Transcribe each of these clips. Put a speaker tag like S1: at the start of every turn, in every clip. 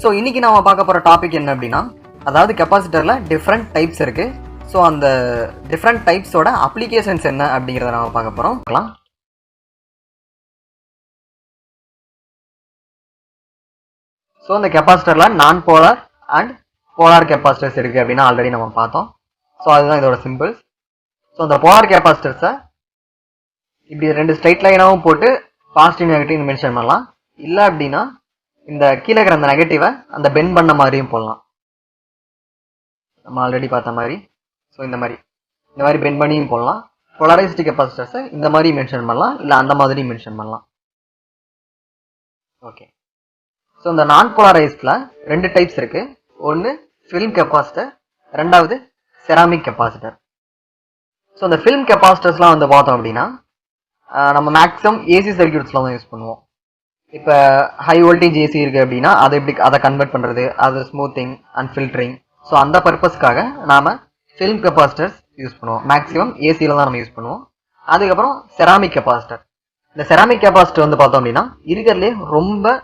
S1: So இன்னைக்கு நாம பார்க்க போகிற டாபிக் என்ன அப்படின்னா, அதாவது கெப்பாசிட்டரில் டிஃப்ரெண்ட் டைப்ஸ் இருக்குது. ஸோ அந்த டிஃப்ரெண்ட் டைப்ஸோட அப்ளிகேஷன்ஸ் என்ன அப்படிங்கிறத நம்ம பார்க்க போகிறோம். ஸோ இந்த கெப்பாசிட்டரில் நான் போலார் அண்ட் போலார் கெப்பாசிட்டர்ஸ் இருக்குது அப்படின்னா ஆல்ரெடி நம்ம பார்த்தோம். ஸோ அதுதான் இதோட சிம்பிள்ஸ். ஸோ இந்த போலார் கெப்பாசிட்டர்ஸை இப்படி ரெண்டு ஸ்ட்ரைட் லைனாகவும் போட்டு பாசிட்டிவ் நெகட்டிவ் மென்ஷன் பண்ணலாம். இல்லை அப்படின்னா இந்த கீழே இருக்கிற அந்த நெகட்டிவை அந்த பெண்ட் பண்ண மாதிரியும் போடலாம். நம்ம ஆல்ரெடி பார்த்த மாதிரி. ஸோ இந்த மாதிரி பெண்ட் பண்ணியும் போடலாம். போலரைஸ்டு கெப்பாசிட்டர்ஸை இந்த மாதிரி மென்ஷன் பண்ணலாம், இல்லை அந்த மாதிரி மென்ஷன் பண்ணலாம். ஓகே. ஸோ இந்த நான் போலரைஸ்டில் ரெண்டு டைப்ஸ் இருக்கு. ஒன்று ஃபில்ம் கெப்பாசிட்டர், ரெண்டாவது செராமிக் கெப்பாசிட்டர். ஸோ இந்த ஃபில்ம் கெப்பாசிட்டர்ஸ்லாம் வந்து பார்த்தோம் அப்படின்னா நம்ம மேக்ஸிமம் ஏசி சர்க்யூட்ஸ்லாம் தான் யூஸ் பண்ணுவோம். இப்போ ஹை வோல்டேஜ் ஏசி இருக்குது அப்படின்னா அதை கன்வெர்ட் பண்ணுறது, அது ஸ்மூத்திங் அண்ட் ஃபில்டரிங். ஸோ அந்த பர்பஸ்க்காக நாம் ஃபில்ம் கெப்பாசிட்டர்ஸ் யூஸ் பண்ணுவோம். மேக்ஸிமம் ஏசியில் தான் நம்ம யூஸ் பண்ணுவோம். அதுக்கப்புறம் செராமிக் கெப்பாசிட்டர். இந்த செராமிக் கெப்பாசிட்டர் வந்து பார்த்தோம் அப்படின்னா இருக்கிறதுலே ரொம்ப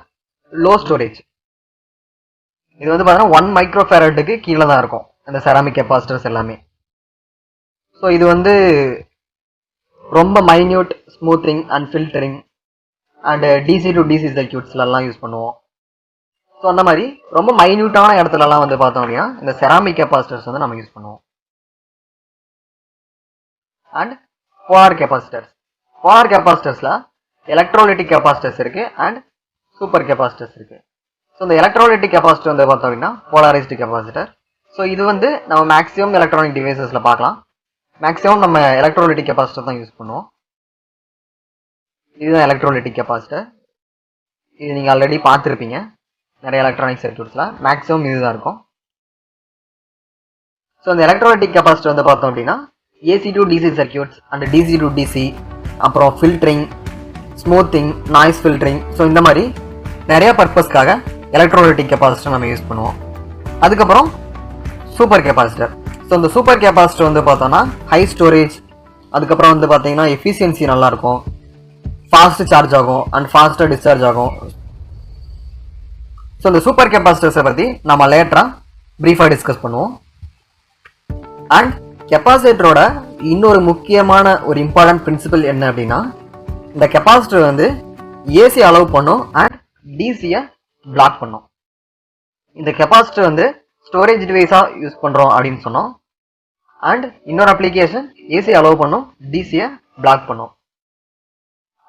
S1: லோ ஸ்டோரேஜ். இது வந்து பார்த்தீங்கன்னா 1 மைக்ரோஃபேரட்டுக்கு கீழே தான் இருக்கும் இந்த செராமிக் கெப்பாசிட்டர்ஸ் எல்லாமே. ஸோ இது வந்து ரொம்ப minute smoothing and filtering and DC to DC சர்க்யூட்ஸ்லாம் யூஸ் பண்ணுவோம். ஸோ அந்த மாதிரி ரொம்ப மைன்யூட்டான இடத்துலலாம் வந்து பார்த்தோம் அப்படின்னா இந்த செராமிக் கெப்பாசிட்டர்ஸ் வந்து நம்ம யூஸ் பண்ணுவோம். And polar capacitors. போலார் கெப்பாசிட்டர்ஸில் எலக்ட்ரோலைட்டிக் கெப்பாசிட்டர்ஸ் இருக்குது அண்ட் சூப்பர் கெப்பாசிட்டர்ஸ் இருக்குது. ஸோ இந்த எலக்ட்ரோலைட்டிக் கெப்பாசிட்டர் வந்து பார்த்தோம் அப்படின்னா போலாரைஸ்டு கெப்பாசிட்டர். ஸோ இது வந்து நம்ம மேக்ஸிமம் எலக்ட்ரானிக் டிவைசஸில் பார்க்கலாம். மேக்ஸிமம் நம்ம எலக்ட்ரோலைட்டிக் கெப்பாசிட்டர் தான் யூஸ் பண்ணுவோம். இதுதான் எலக்ட்ரோலைட்டிக் கெப்பாசிட்டர். இது நீங்கள் ஆல்ரெடி பார்த்துருப்பீங்க நிறைய எலக்ட்ரானிக் சர்க்யூட்ஸில். மேக்ஸிமம் இதுதான் இருக்கும். ஸோ இந்த எலக்ட்ரோலைட்டிக் கெப்பாசிட்டர் வந்து பார்த்தோம் அப்படின்னா AC to DC circuits and DC to DC, அப்புறம் filtering, smoothing, noise filtering, so இந்த மாதிரி நிறைய பர்பஸ்க்காக எலக்ட்ரோலைட்டிக் கெப்பாசிட்டர் நம்ம யூஸ் பண்ணுவோம். அதுக்கப்புறம் சூப்பர் கெப்பாசிட்டர். ஸோ இந்த சூப்பர் கெப்பாசிட்டர் வந்து பார்த்தோன்னா ஹை ஸ்டோரேஜ், அதுக்கப்புறம் வந்து பார்த்தீங்கன்னா எஃபிஷியன்சி நல்லாயிருக்கும், ஃபாஸ்ட் சார்ஜ் ஆகும் அண்ட் ஃபாஸ்ட்டாக டிஸ்சார்ஜ் ஆகும். ஸோ இந்த சூப்பர் கெப்பாசிட்டர்ஸை பற்றி நம்ம லேட்டராக ப்ரீஃபாக டிஸ்கஸ் பண்ணுவோம். அண்ட் கெப்பாசிட்டரோட இன்னொரு முக்கியமான ஒரு இம்பார்ட்டன்ட் பிரின்சிபல் என்ன அப்படின்னா, இந்த கெப்பாசிட்டர் வந்து ஏசி அலோவ் பண்ணும் அண்ட் டிசியை பிளாக் பண்ணும். இந்த கெப்பாசிட்டர் வந்து ஸ்டோரேஜ் டிவைஸாக யூஸ் பண்ணுறோம் அப்படின்னு சொன்னோம். அண்ட் இன்னொரு அப்ளிகேஷன் ஏசி அலோவ் பண்ணும், டிசியை பிளாக் பண்ணும்.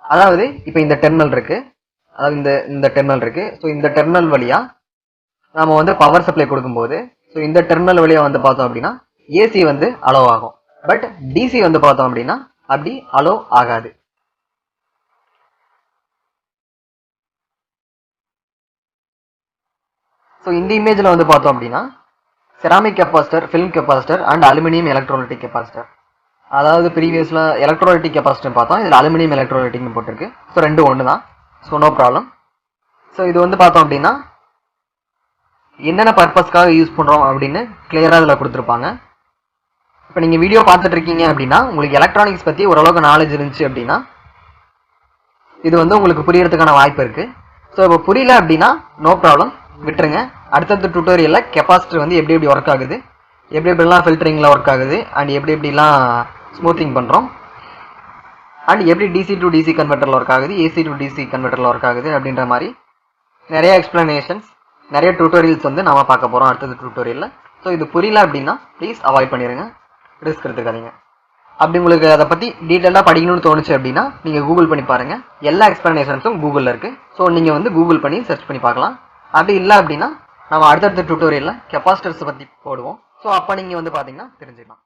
S1: அதாவது இப்போ இந்த டெர்மினல் இருக்கு, அதாவது இந்த டெர்மினல் இருக்கு. ஸோ இந்த டெர்மினல் வழியா நம்ம வந்து பவர் சப்ளை கொடுக்கும்போது, ஸோ இந்த டெர்மினல் வழியா வந்து பார்த்தோம் அப்படின்னா ஏசி வந்து அலோவ் ஆகும். பட் டிசி வந்து பார்த்தோம் அப்படின்னா அப்படி அலோவ் ஆகாது. ஸோ இந்த இமேஜில் வந்து பார்த்தோம் அப்படின்னா ceramic capacitor, film capacitor and aluminium electrolytic capacitor. அதாவது ப்ரீவியஸில் எலக்ட்ரோலைட்டிக் கெப்பாசிட்டர் பார்த்தோம், இதில் அலுமினியம் எலக்ட்ரோலைட்டிக்னு போட்டிருக்கு. ஸோ ரெண்டும் ஒன்று தான். So no problem. ஸோ இது வந்து பார்த்தோம் அப்படின்னா என்னென்ன பர்பஸ்க்காக யூஸ் பண்ணுறோம் அப்படின்னு கிளியராக இதில் கொடுத்துருப்பாங்க. இப்போ நீங்கள் வீடியோ பார்த்துட்டு இருக்கீங்க அப்படின்னா உங்களுக்கு எலக்ட்ரானிக்ஸ் பற்றி ஓரளவுக்கு நாலேஜ் இருந்துச்சு அப்படின்னா இது வந்து உங்களுக்கு புரியறதுக்கான வாய்ப்பு இருக்குது. ஸோ இப்போ புரியல அப்படின்னா நோ ப்ராப்ளம், விட்டுருங்க. அடுத்தடுத்த டுட்டோரியலில் கெப்பாசிட்டர் வந்து எப்படி எப்படி ஒர்க் ஆகுது, எப்படி எப்படிலாம் ஃபில்டரிங்கில் ஒர்க் ஆகுது அண்ட் எப்படி எப்படிலாம் ஸ்மூத்திங் பண்ணுறோம் அண்ட் எப்படி டிசி டு டிசி கன்வெர்ட்டரில் ஒர்க் ஆகுது, ஏசி டு டிசி கன்வெர்ட்டரில் ஒர்க் ஆகுது அப்படின்ற மாதிரி நிறைய எக்ஸ்ப்ளனேஷன்ஸ், நிறைய டுட்டோரியல்ஸ் வந்து நம்ம பார்க்க போகிறோம் அடுத்தது டுட்டோரியலில். ஸோ இது புரியல அப்படின்னா ப்ளீஸ் அவாய்ட் பண்ணிடுங்க, ரிஸ்க் எடுத்துக்காதீங்க. அப்படி உங்களுக்கு அதை பற்றி டீட்டெயிலாக படிக்கணும்னு தோணுச்சு அப்படின்னா நீங்கள் கூகுள் பண்ணி பாருங்கள். எல்லா எக்ஸ்ப்ளனேஷன்ஸும் கூகுளில் இருக்குது. ஸோ நீங்கள் வந்து கூகுள் பண்ணி சர்ச் பண்ணி பார்க்கலாம். அப்படி இல்லை அப்படின்னா நம்ம அடுத்தடுத்த டுட்டோரியலில் கெப்பாசிட்டர்ஸ் பற்றி போடுவோம். ஸோ அப்போ நீங்கள் வந்து பார்த்தீங்கன்னா தெரிஞ்சுக்கலாம்.